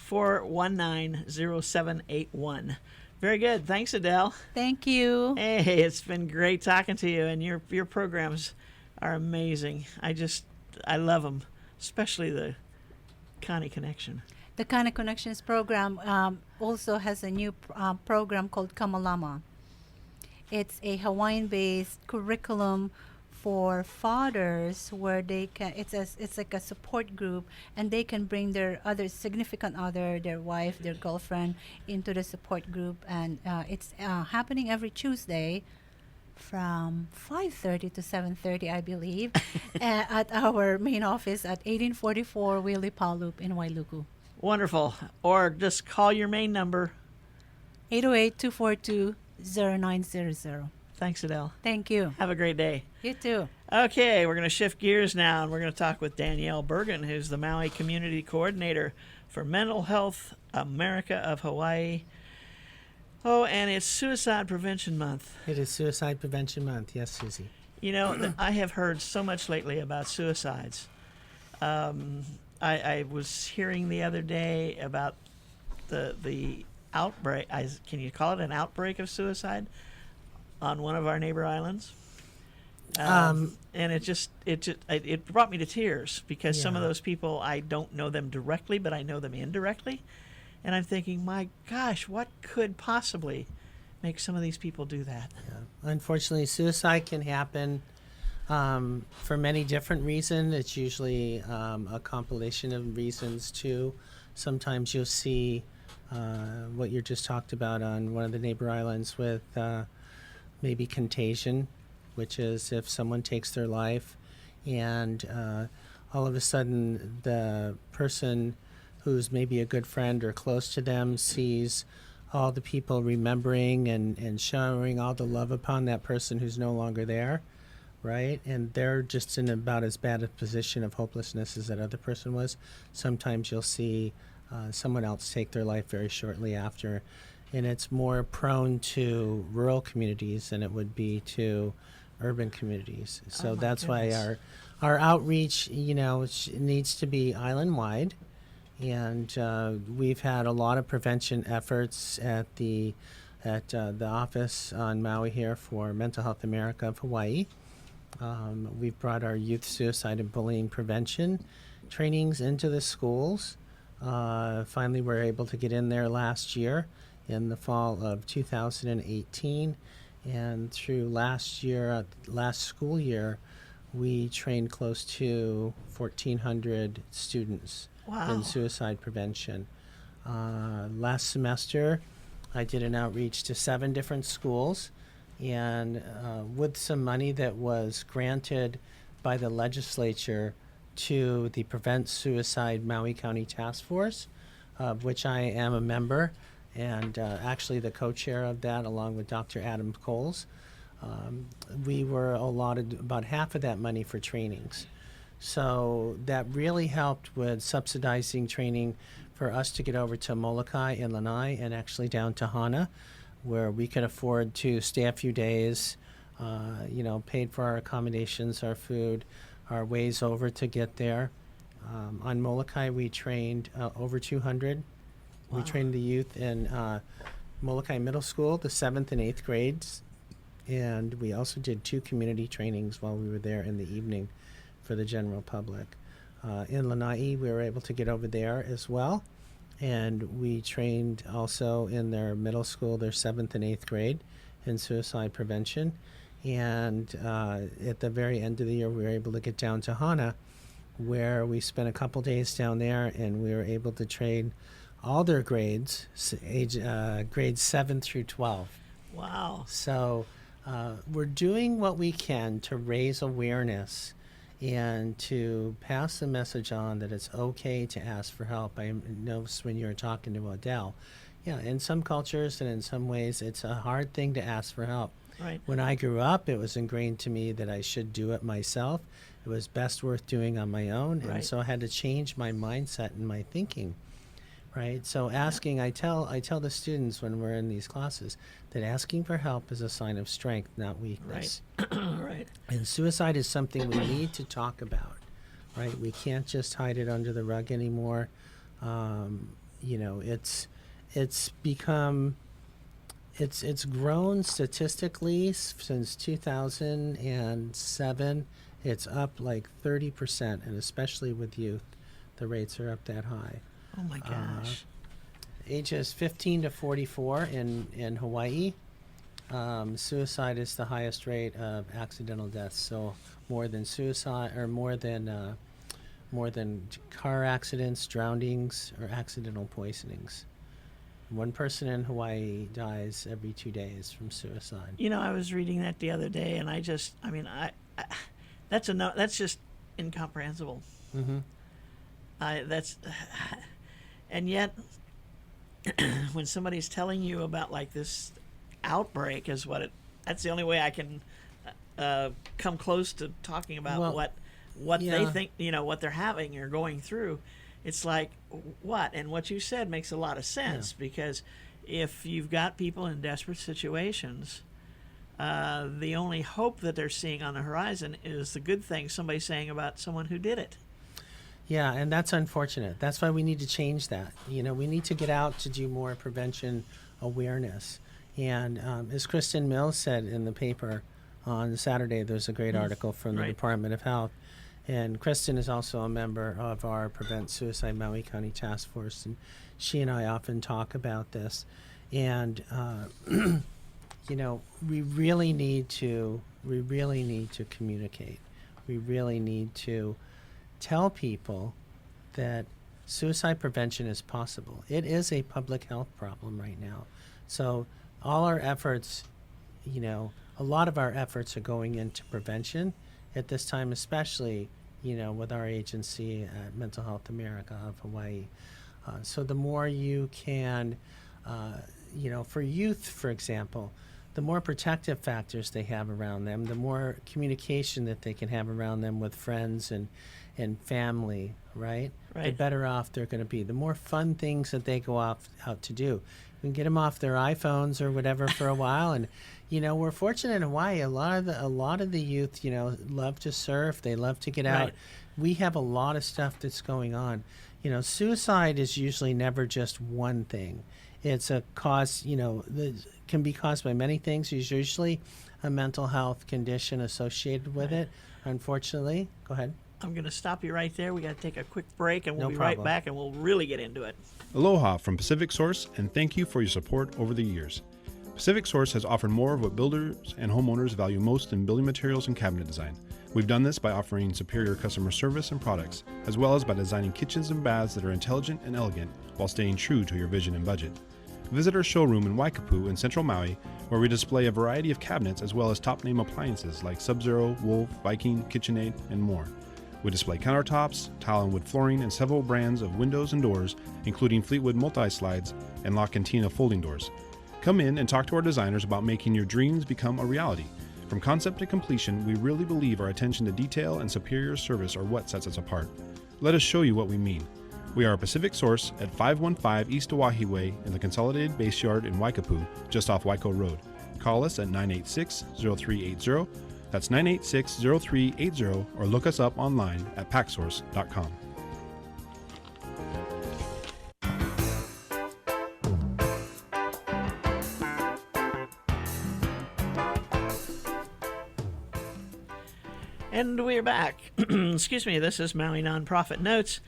[SPEAKER 1] 419-0781. Very good. Thanks, Adele.
[SPEAKER 2] Thank you.
[SPEAKER 1] Hey, it's been great talking to you, and your programs are amazing. I love them, especially the Connie Connection.
[SPEAKER 2] The Kana Connections program also has a new program called Kamalama. It's a Hawaiian-based curriculum for fathers where they can. It's like a support group, and they can bring their other significant other, their wife, their girlfriend, into the support group, and it's happening every Tuesday from 5:30 to 7:30, I believe, at our main office at 1844 Willie Paul Loop in Wailuku.
[SPEAKER 1] Wonderful. Or just call your main number.
[SPEAKER 2] 808-242-0900.
[SPEAKER 1] Thanks, Adele.
[SPEAKER 2] Thank you.
[SPEAKER 1] Have a great day.
[SPEAKER 2] You too.
[SPEAKER 1] Okay, we're going to shift gears now, and we're going to talk with Danielle Bergen, who's the Maui Community Coordinator for Mental Health America of Hawaii. Oh, and it's Suicide Prevention Month.
[SPEAKER 4] It is Suicide Prevention Month. Yes, Susie.
[SPEAKER 1] You know, I have heard so much lately about suicides. I was hearing the other day about the outbreak. Can you call it an outbreak of suicide on one of our neighbor islands? And it brought me to tears because some of
[SPEAKER 4] Yeah.
[SPEAKER 1] those people, I don't know them directly, but I know them indirectly, and I'm thinking, my gosh, what could possibly make some of these people do that?
[SPEAKER 4] Yeah. Unfortunately, suicide can happen for many different reasons. It's usually a compilation of reasons too. Sometimes you'll see what you just talked about on one of the neighbor islands with maybe contagion, which is if someone takes their life and all of a sudden the person who's maybe a good friend or close to them sees all the people remembering and showering all the love upon that person who's no longer there, right? And they're just in about as bad a position of hopelessness as that other person was. Sometimes you'll see someone else take their life very shortly after, and it's more prone to rural communities than it would be to urban communities. So
[SPEAKER 1] Oh my
[SPEAKER 4] that's why
[SPEAKER 1] goodness.
[SPEAKER 4] our outreach, needs to be island wide, and we've had a lot of prevention efforts at the office on Maui here for Mental Health America of Hawaii. We've brought our youth suicide and bullying prevention trainings into the schools. Finally, we were able to get in there last year in the fall of 2018. And through last school year, we trained close to 1,400 students
[SPEAKER 1] Wow.
[SPEAKER 4] in suicide prevention. Last semester, I did an outreach to 7 different schools, and with some money that was granted by the legislature to the Prevent Suicide Maui County Task Force, of which I am a member, and actually the co-chair of that along with Dr. Adam Coles. We were allotted about half of that money for trainings. So that really helped with subsidizing training for us to get over to Molokai and Lanai and actually down to Hana, where we could afford to stay a few days, paid for our accommodations, our food, our ways over to get there. On Molokai, we trained over 200.
[SPEAKER 1] Wow.
[SPEAKER 4] We trained the youth in Molokai Middle School, the 7th and 8th grades, and we also did 2 community trainings while we were there in the evening for the general public. In Lanai, we were able to get over there as well, and we trained also in their middle school, their 7th and 8th grade, in suicide prevention. And at the very end of the year, we were able to get down to Hana, where we spent a couple days down there, and we were able to train all their grades, grades 7 through 12.
[SPEAKER 1] Wow.
[SPEAKER 4] So we're doing what we can to raise awareness and to pass the message on that it's okay to ask for help. I noticed when you were talking to Odell, in some cultures and in some ways, it's a hard thing to ask for help.
[SPEAKER 1] Right.
[SPEAKER 4] When I grew up, it was ingrained to me that I should do it myself. It was best worth doing on my own,
[SPEAKER 1] Right.
[SPEAKER 4] and so I had to change my mindset and my thinking. Right. So asking, I tell the students when we're in these classes that asking for help is a sign of strength, not weakness.
[SPEAKER 1] Right.
[SPEAKER 4] And suicide is something we need to talk about. Right. We can't just hide it under the rug anymore. It's become. It's grown statistically since 2007. It's up like 30%, and especially with youth, the rates are up that high.
[SPEAKER 1] Oh my gosh.
[SPEAKER 4] Ages 15 to 44 in Hawaii, suicide is the highest rate of accidental deaths. So more than suicide, or more than car accidents, drownings, or accidental poisonings. 1 person in Hawaii dies every 2 days from suicide.
[SPEAKER 1] I was reading that the other day, and I that's just incomprehensible.
[SPEAKER 4] Mm-hmm.
[SPEAKER 1] And yet, when somebody's telling you about like this outbreak, that's the only way I can come close to talking about what they think, what they're having or going through. It's like, what? And what you said makes a lot of sense, because if you've got people in desperate situations, the only hope that they're seeing on the horizon is the good thing somebody's saying about someone who did it.
[SPEAKER 4] Yeah, and that's unfortunate. That's why we need to change that. You know, we need to get out to do more prevention awareness. And as Kristen Mills said in the paper on Saturday, there's a great article from the
[SPEAKER 1] Right.
[SPEAKER 4] Department of Health. And Kristen is also a member of our Prevent Suicide Maui County Task Force, and she and I often talk about this. And you know, we really need to communicate. We really need to tell people that suicide prevention is possible. It is a public health problem right now. So all our efforts, you know, a lot of our efforts are going into prevention at this time, especially, you know, with our agency at Mental Health America of Hawaii. So the more you can, you know, for youth, for example, the more protective factors they have around them, the more communication that they can have around them with friends and family, right? The
[SPEAKER 1] Right.
[SPEAKER 4] better off they're going to be. The more fun things that they go out to do. We can get them off their iPhones or whatever for a while, and you know, we're fortunate in Hawaii. A lot of the youth, you know, love to surf. They love to get out.
[SPEAKER 1] Right.
[SPEAKER 4] We have a lot of stuff that's going on. You know, suicide is usually never just one thing. It's a cause, you know, that can be caused by many things. There's usually a mental health condition associated with it, unfortunately. Go ahead.
[SPEAKER 1] I'm going to stop you right there. We got to take a quick break, and we'll
[SPEAKER 4] No
[SPEAKER 1] be right
[SPEAKER 4] problem.
[SPEAKER 1] back, and we'll really get into it.
[SPEAKER 3] Aloha from Pacific Source, and thank you for your support over the years. Pacific Source has offered more of what builders and homeowners value most in building materials and cabinet design. We've done this by offering superior customer service and products, as well as by designing kitchens and baths that are intelligent and elegant while staying true to your vision and budget. Visit our showroom in Waikapu in Central Maui, where we display a variety of cabinets as well as top-name appliances like Sub-Zero, Wolf, Viking, KitchenAid, and more. We display countertops, tile and wood flooring, and several brands of windows and doors, including Fleetwood multi-slides and La Cantina folding doors. Come in and talk to our designers about making your dreams become a reality. From concept to completion, we really believe our attention to detail and superior service are what sets us apart. Let us show you what we mean. We are a Pacific Source at 515 East Oahe Way in the Consolidated Base Yard in Waikapu, just off Waiko Road. Call us at 986-0380. That's 986-0380, or look us up online at packsource.com.
[SPEAKER 1] And we're back. Excuse me, this is Maui Nonprofit Notes.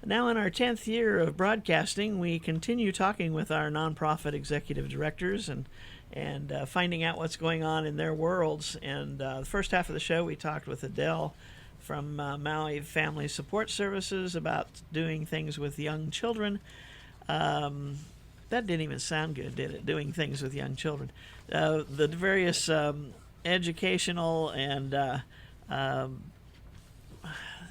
[SPEAKER 1] Now in our 10th year of broadcasting, we continue talking with our nonprofit executive directors and finding out what's going on in their worlds. And the first half of the show, we talked with Adele from Maui Family Support Services about doing things with young children. That didn't even sound good, did it? Doing things with young children. The various educational and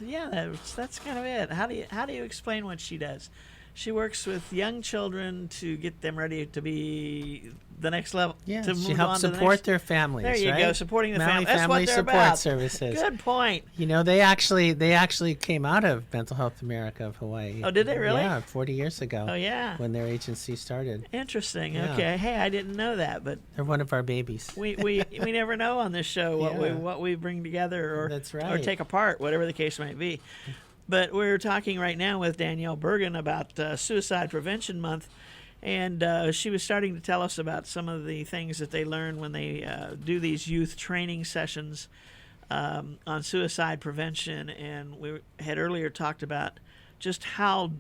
[SPEAKER 1] yeah, that's kind of it. How do you explain what she does? She works with young children to get them ready to be the next level.
[SPEAKER 4] Yeah,
[SPEAKER 1] to
[SPEAKER 4] she
[SPEAKER 1] move
[SPEAKER 4] helps
[SPEAKER 1] on to the
[SPEAKER 4] support
[SPEAKER 1] next.
[SPEAKER 4] their families.
[SPEAKER 1] There you
[SPEAKER 4] right?
[SPEAKER 1] go, supporting the
[SPEAKER 4] Maui
[SPEAKER 1] family. That's what they're
[SPEAKER 4] Support
[SPEAKER 1] about.
[SPEAKER 4] Services.
[SPEAKER 1] Good point.
[SPEAKER 4] You know, they actually came out of Mental Health America of Hawaii.
[SPEAKER 1] Oh, did they really?
[SPEAKER 4] Yeah, 40 years ago.
[SPEAKER 1] Oh yeah,
[SPEAKER 4] When their agency started.
[SPEAKER 1] interesting.
[SPEAKER 4] Yeah.
[SPEAKER 1] Okay, hey, I didn't know that, but
[SPEAKER 4] They're one of our babies.
[SPEAKER 1] we never know on this show
[SPEAKER 4] Yeah.
[SPEAKER 1] what we bring together or
[SPEAKER 4] That's
[SPEAKER 1] or
[SPEAKER 4] right.
[SPEAKER 1] take apart, whatever the case might be. But we're talking right now with Danielle Bergen about Suicide Prevention Month, and she was starting to tell us about some of the things that they learn when they do these youth training sessions on suicide prevention. And we had earlier talked about just how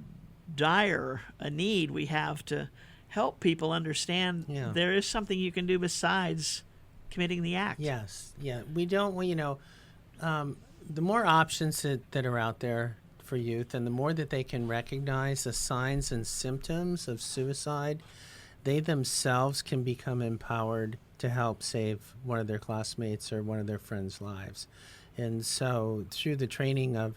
[SPEAKER 1] dire a need we have to help people understand
[SPEAKER 4] Yeah.
[SPEAKER 1] there is something you can do besides committing the act.
[SPEAKER 4] Yes, yeah. We don't, well, you know, the more options that are out there for youth and the more that they can recognize the signs and symptoms of suicide, they themselves can become empowered to help save one of their classmates or one of their friends' lives. And so through the training of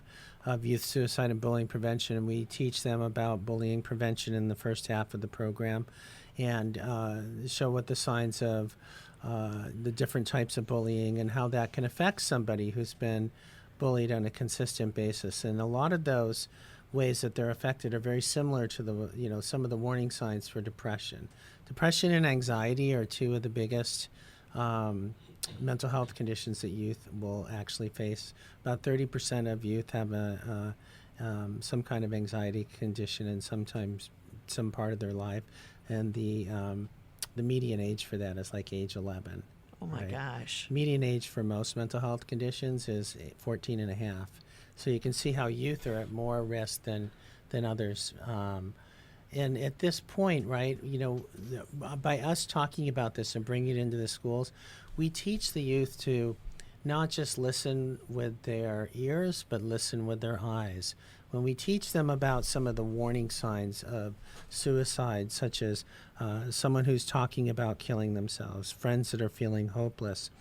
[SPEAKER 4] youth suicide and bullying prevention, we teach them about bullying prevention in the first half of the program and show what the signs of the different types of bullying and how that can affect somebody who's been bullied on a consistent basis. And a lot of those ways that they're affected are very similar to the, you know, some of the warning signs for depression. Depression and anxiety are two of the biggest mental health conditions that youth will actually face. About 30% of youth have some kind of anxiety condition, and sometimes some part of their life. And the median age for that is like age 11.
[SPEAKER 1] Oh my
[SPEAKER 4] right?
[SPEAKER 1] gosh.
[SPEAKER 4] Median age for most mental health conditions is 14 and a half. So you can see how youth are at more risk than others. And at this point, right, by us talking about this and bringing it into the schools, we teach the youth to not just listen with their ears, but listen with their eyes. When we teach them about some of the warning signs of suicide, such as someone who's talking about killing themselves, friends that are feeling hopeless,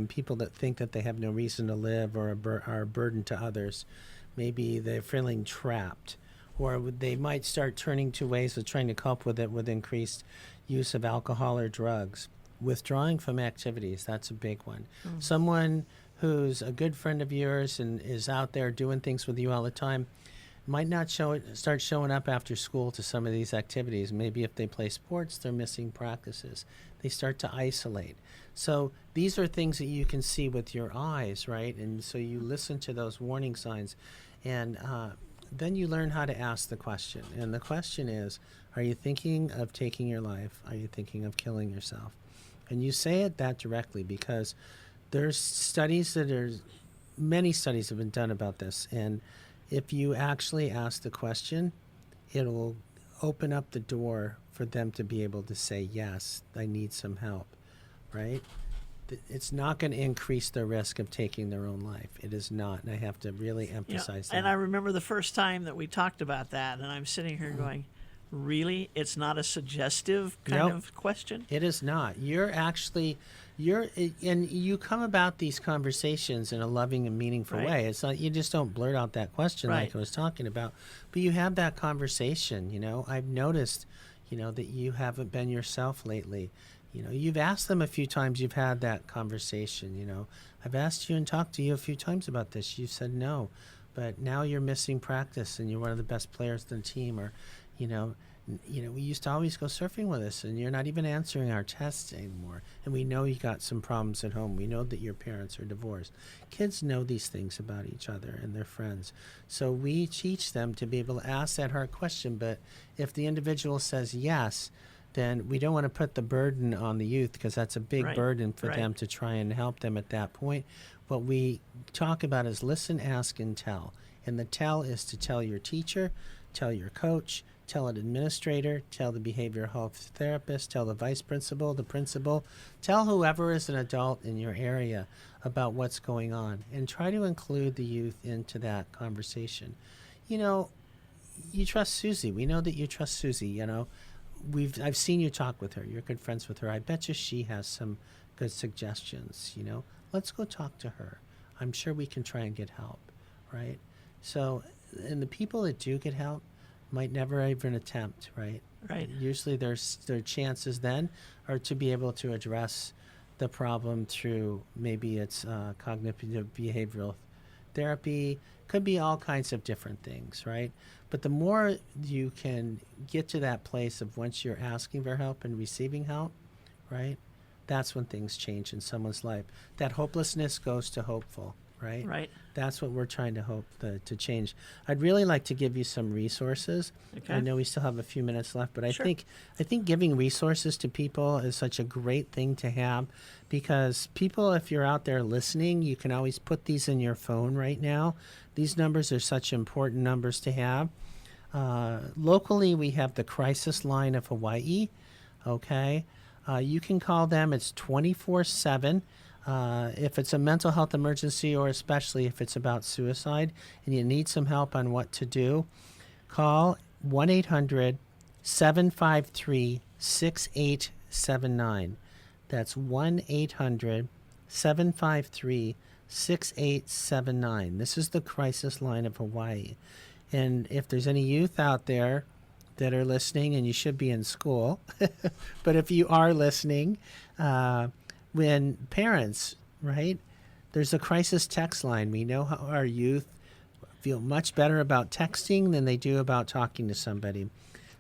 [SPEAKER 4] people that think that they have no reason to live or are a burden to others, maybe they're feeling trapped, or they might start turning to ways of trying to cope with it with increased use of alcohol or drugs. Withdrawing from activities, that's a big one. Someone who's a good friend of yours and is out there doing things with you all the time might not start showing up after school to some of these activities. Maybe if they play sports, they're missing practices. They start to isolate. So these are things that you can see with your eyes, right? And so you listen to those warning signs, and then you learn how to ask the question. And the question is, are you thinking of taking your life? Are you thinking of killing yourself? And you say it that directly, because there's many studies have been done about this. And if you actually ask the question, it'll open up the door for them to be able to say, yes, I need some help, right? It's not going to increase their risk of taking their own life. It is not. And I have to really emphasize that.
[SPEAKER 1] And I remember the first time that we talked about that, and I'm sitting here going, really? It's not a suggestive kind of question?
[SPEAKER 4] It is not. And you come about these conversations in a loving and meaningful way. It's not, you just don't blurt out that question like I was talking about, but you have that conversation. I've noticed, that you haven't been yourself lately. You've asked them a few times, you've had that conversation. I've asked you and talked to you a few times about this. You said no, but now you're missing practice and you're one of the best players on the team, or, we used to always go surfing with us, and you're not even answering our tests anymore. And we know you got some problems at home. We know that your parents are divorced. Kids know these things about each other and their friends. So we teach them to be able to ask that hard question. But if the individual says yes, then we don't want to put the burden on the youth, because that's a big burden for them to try and help them at that point. What we talk about is listen, ask, and tell. And the tell is to tell your teacher, tell your coach, tell an administrator, tell the behavioral health therapist, tell the vice principal, the principal, tell whoever is an adult in your area about what's going on, and try to include the youth into that conversation. You trust Susie. We know that you trust Susie. I've seen you talk with her. You're good friends with her. I bet you she has some good suggestions. Let's go talk to her. I'm sure we can try and get help, right? So, and the people that do get help might never even attempt, right?
[SPEAKER 1] Right.
[SPEAKER 4] Usually their chances then are to be able to address the problem through, maybe it's cognitive behavioral therapy, could be all kinds of different things, right? But the more you can get to that place of once you're asking for help and receiving help, right? That's when things change in someone's life. That hopelessness goes to hopeful, right?
[SPEAKER 1] Right.
[SPEAKER 4] That's what we're trying to hope to change. I'd really like to give you some resources.
[SPEAKER 1] Okay.
[SPEAKER 4] I know we still have a few minutes left, but I
[SPEAKER 1] Sure.
[SPEAKER 4] think giving resources to people is such a great thing to have, because people, if you're out there listening, you can always put these in your phone right now. These numbers are such important numbers to have. Locally, we have the Crisis Line of Hawaii. Okay. You can call them. It's 24/7. If it's a mental health emergency, or especially if it's about suicide and you need some help on what to do, call 1-800-753-6879. That's 1-800-753-6879. This is the Crisis Line of Hawaii. And if there's any youth out there that are listening, and you should be in school, but if you are listening, when parents, right, there's a crisis text line. We know how our youth feel much better about texting than they do about talking to somebody.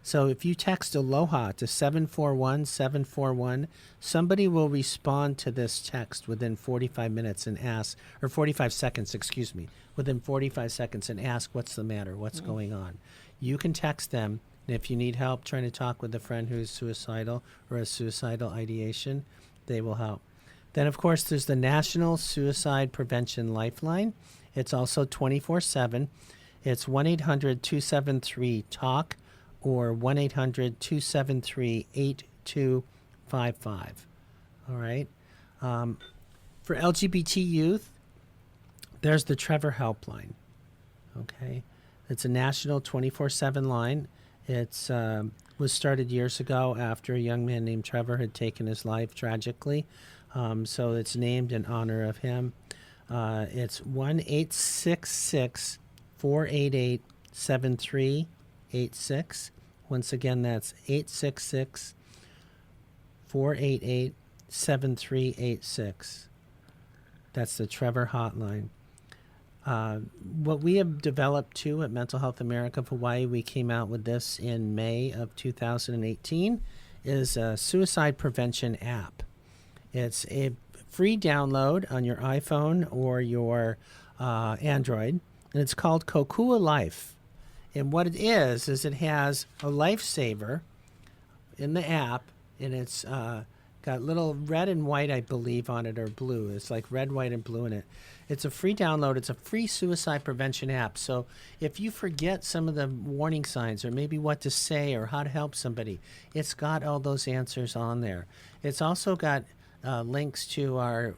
[SPEAKER 4] So if you text Aloha to 741-741, somebody will respond to this text within 45 minutes and ask, or 45 seconds, excuse me, within 45 seconds and ask what's the matter, what's going on. You can text them, and if you need help trying to talk with a friend who's suicidal or has suicidal ideation, they will help. Then, of course, there's the National Suicide Prevention Lifeline. It's also 24/7. It's 1-800-273-TALK or 1-800-273-8255. All right. For LGBT youth, there's the Trevor Helpline. Okay. It's a national 24/7 line. It's was started years ago after a young man named Trevor had taken his life tragically. So it's named in honor of him. It's 1-866-488-7386. Once again, that's 866-488-7386. That's the Trevor Hotline. What we have developed too at Mental Health America of Hawaii, we came out with this in May of 2018, is a suicide prevention app. It's a free download on your iPhone or your Android, and it's called Kokua Life. And what it is it has a lifesaver in the app, and it's got little red and white, I believe, on it, or blue. It's like red, white, and blue in it. It's a free download. It's a free suicide prevention app. So if you forget some of the warning signs or maybe what to say or how to help somebody, it's got all those answers on there. It's also got links to our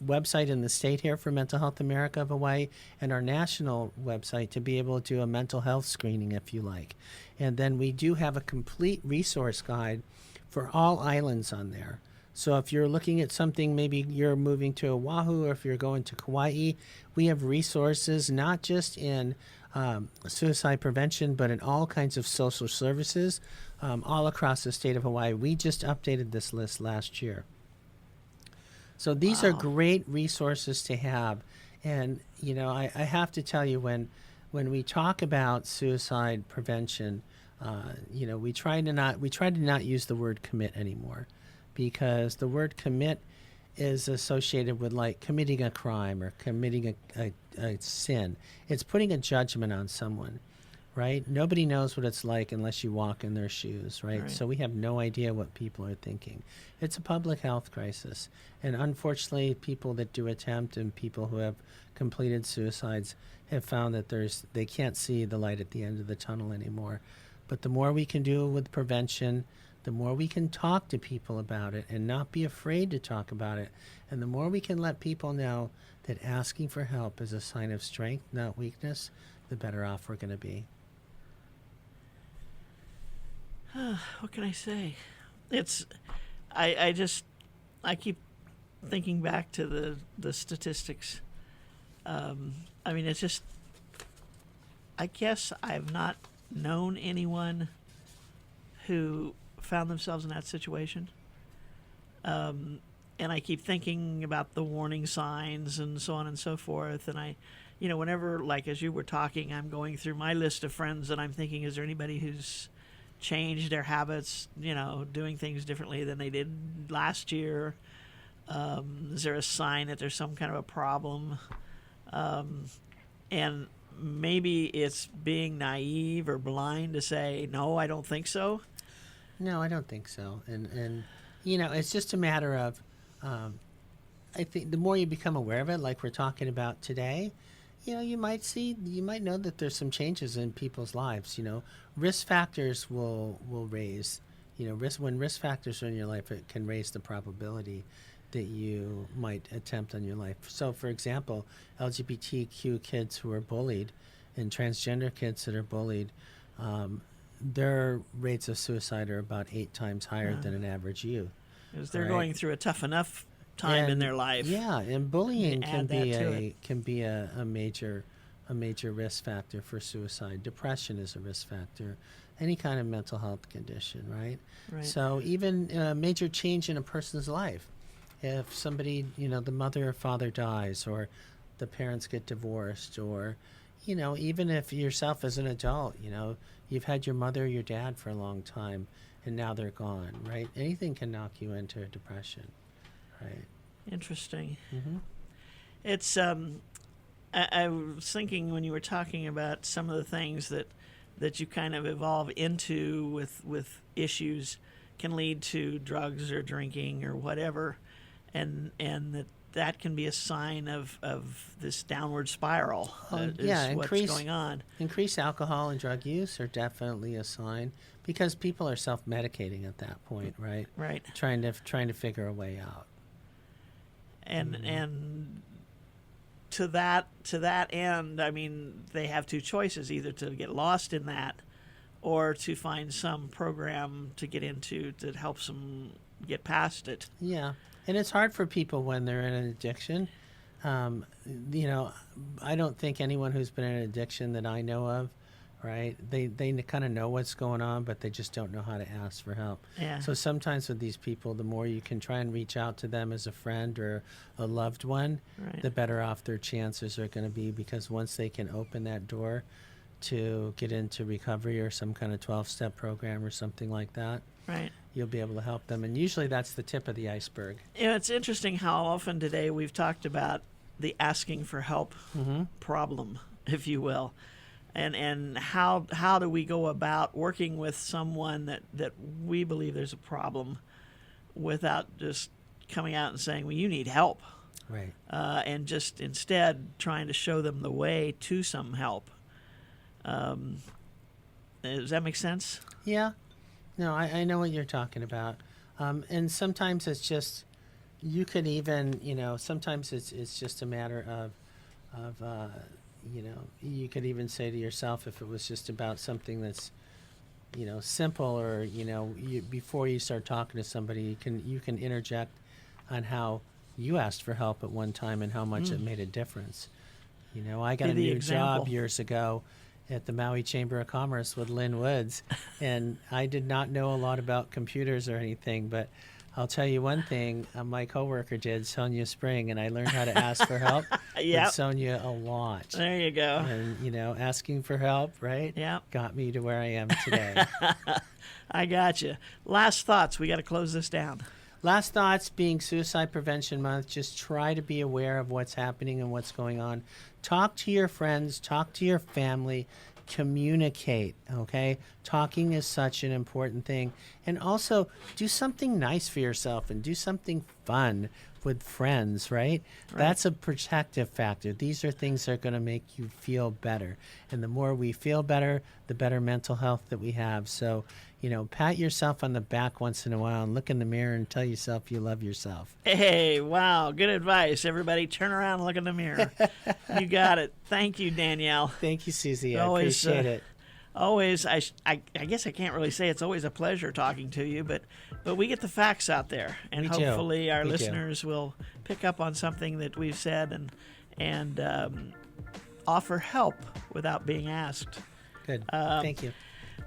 [SPEAKER 4] website in the state here for Mental Health America of Hawaii and our national website to be able to do a mental health screening if you like. And then we do have a complete resource guide for all islands on there. So if you're looking at something, maybe you're moving to Oahu or if you're going to Kauai, we have resources not just in suicide prevention, but in all kinds of social services all across the state of Hawaii. We just updated this list last year. So these are great resources to have. And, you know, I have to tell you, when we talk about suicide prevention, you know, we try to not use the word commit anymore, because the word commit is associated with like committing a crime or committing a sin. It's putting a judgment on someone, right? Nobody knows what it's like unless you walk in their shoes, right? So we have no idea what people are thinking. It's a public health crisis. And unfortunately, people that do attempt and people who have completed suicides have found that they can't see the light at the end of the tunnel anymore. But the more we can do with prevention, the more we can talk to people about it and not be afraid to talk about it, and the more we can let people know that asking for help is a sign of strength, not weakness, the better off we're going to be.
[SPEAKER 1] What can I say? I keep thinking back to the statistics. I mean, it's just, I guess I've not known anyone who found themselves in that situation. And I keep thinking about the warning signs and so on and so forth. And I, you know, whenever, like as you were talking, I'm going through my list of friends and I'm thinking, is there anybody who's changed their habits, you know, doing things differently than they did last year? Is there a sign that there's some kind of a problem? And maybe it's being naive or blind to say, no, I don't think so.
[SPEAKER 4] No, I don't think so. And you know, it's just a matter of, I think the more you become aware of it, like we're talking about today, you know, you might know that there's some changes in people's lives. You know, risk factors will raise, you know, when risk factors are in your life, it can raise the probability that you might attempt on your life. So, for example, LGBTQ kids who are bullied and transgender kids that are bullied, their rates of suicide are about 8 times higher than an average youth.
[SPEAKER 1] Because they're going through a tough enough time in their life.
[SPEAKER 4] Yeah, and bullying can be a major risk factor for suicide. Depression is a risk factor. Any kind of mental health condition, right? So even a major change in a person's life. If somebody, you know, the mother or father dies, or the parents get divorced, or, even if yourself as an adult, you've had your mother or your dad for a long time and now they're gone, right? Anything can knock you into a depression, right?
[SPEAKER 1] Interesting.
[SPEAKER 4] Mm-hmm.
[SPEAKER 1] It's I was thinking when you were talking about some of the things that you kind of evolve into with issues can lead to drugs or drinking or whatever, and that can be a sign of this downward spiral. What's going on.
[SPEAKER 4] Increased alcohol and drug use are definitely a sign because people are self-medicating at that point, right?
[SPEAKER 1] Right.
[SPEAKER 4] Trying to figure a way out.
[SPEAKER 1] And to that end, I mean, they have two choices: either to get lost in that, or to find some program to get into that helps them get past it.
[SPEAKER 4] Yeah, and it's hard for people when they're in an addiction. I don't think anyone who's been in an addiction that I know of, right? They kind of know what's going on, but they just don't know how to ask for help.
[SPEAKER 1] Yeah.
[SPEAKER 4] So sometimes with these people, the more you can try and reach out to them as a friend or a loved one,
[SPEAKER 1] Right.
[SPEAKER 4] the better off their chances are going to be, because once they can open that door to get into recovery or some kind of 12-step program or something like that,
[SPEAKER 1] Right.
[SPEAKER 4] you'll be able to help them. And usually that's the tip of the iceberg.
[SPEAKER 1] It's interesting how often today we've talked about the asking for help
[SPEAKER 4] Mm-hmm.
[SPEAKER 1] problem, if you will. And how do we go about working with someone that we believe there's a problem without just coming out and saying, well, you need help,
[SPEAKER 4] Right.
[SPEAKER 1] and just instead trying to show them the way to some help. Does that make sense?
[SPEAKER 4] Yeah. No, I know what you're talking about. And sometimes it's just, you could even, sometimes it's just a matter of you could even say to yourself, if it was just about something that's, simple, or, before you start talking to somebody, you can interject on how you asked for help at one time and how much it made a difference. I got
[SPEAKER 1] Be
[SPEAKER 4] a
[SPEAKER 1] the
[SPEAKER 4] new
[SPEAKER 1] example.
[SPEAKER 4] job years ago at the Maui Chamber of Commerce with Lynn Woods, and I did not know a lot about computers or anything, but I'll tell you one thing, my coworker did, Sonia Spring, and I learned how to ask for help
[SPEAKER 1] Yep.
[SPEAKER 4] with Sonia a lot.
[SPEAKER 1] There you go.
[SPEAKER 4] And, asking for help, right?
[SPEAKER 1] Yeah.
[SPEAKER 4] Got me to where I am today.
[SPEAKER 1] I got you. Last thoughts. We got to close this down.
[SPEAKER 4] Last thoughts, being Suicide Prevention Month, just try to be aware of what's happening and what's going on. Talk to your friends, talk to your family, communicate, okay? Talking is such an important thing. And also, do something nice for yourself and do something fun with friends, right? That's a protective factor. These are things that are going to make you feel better. And the more we feel better, the better mental health that we have. So, pat yourself on the back once in a while and look in the mirror and tell yourself you love yourself.
[SPEAKER 1] Hey, wow. Good advice. Everybody turn around and look in the mirror. You got it. Thank you, Danielle.
[SPEAKER 4] Thank you, Susie. I
[SPEAKER 1] Always,
[SPEAKER 4] appreciate it.
[SPEAKER 1] Always, I guess I can't really say it's always a pleasure talking to you, but we get the facts out there, and
[SPEAKER 4] We do.
[SPEAKER 1] hopefully our
[SPEAKER 4] We do.
[SPEAKER 1] listeners will pick up on something that we've said and offer help without being asked.
[SPEAKER 4] Good. Thank you.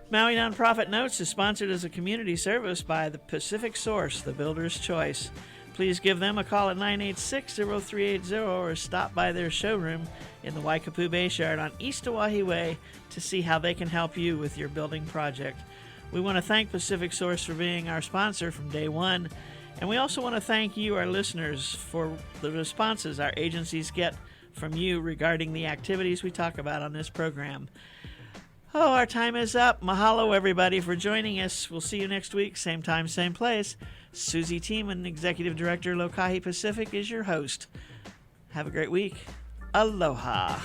[SPEAKER 1] Maui Nonprofit Notes is sponsored as a community service by the Pacific Source, the builder's choice. Please give them a call at 986-0380 or stop by their showroom in the Waikapu Bayshard on East Oahe Way to see how they can help you with your building project. We want to thank Pacific Source for being our sponsor from day one, and we also want to thank you, our listeners, for the responses our agencies get from you regarding the activities we talk about on this program. Oh, our time is up. Mahalo, everybody, for joining us. We'll see you next week, same time, same place. Susie Tiemann, Executive Director, Lokahi Pacific, is your host. Have a great week. Aloha.